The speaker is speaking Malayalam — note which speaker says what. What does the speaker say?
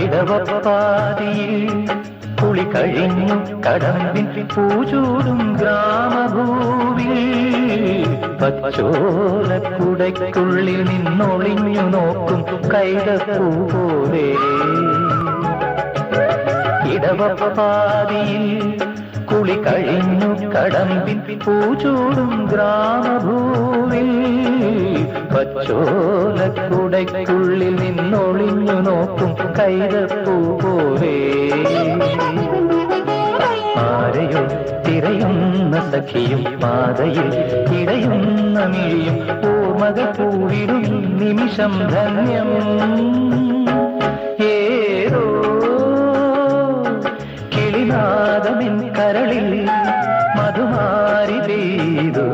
Speaker 1: ഇടവപ്പാതിയിൽ കുളി കഴിഞ്ഞു കടമ്പിൻ പൂചൂടും ഗ്രാമഭൂവിൽ പച്ചോലക്കുടയ്ക്കുള്ളിൽ നിന്നൊളിഞ്ഞു നോക്കും കൈതപ്പൂ പോലെ ഇടവപ്പാതിയിൽ കുളി കഴിഞ്ഞു കടമ്പിൻ പൂചൂടും ഗ്രാമഭൂവിൽ പച്ചോലക്കുടയ്ക്കുള്ളിൽ നിന്നൊളിഞ്ഞു നോക്കും കൈതപ്പൂ പോലെ ആരെയോ തിരയുന്ന സഖിയും പാതയിൽ ഇടയുന്ന മിഴിയും ഓർമ്മകൾ പൂവിടും നിമിഷം ധന്യം ഏതോ കിളിനാദമിൻ കരളിൽ മധുമാരി പെയ്തു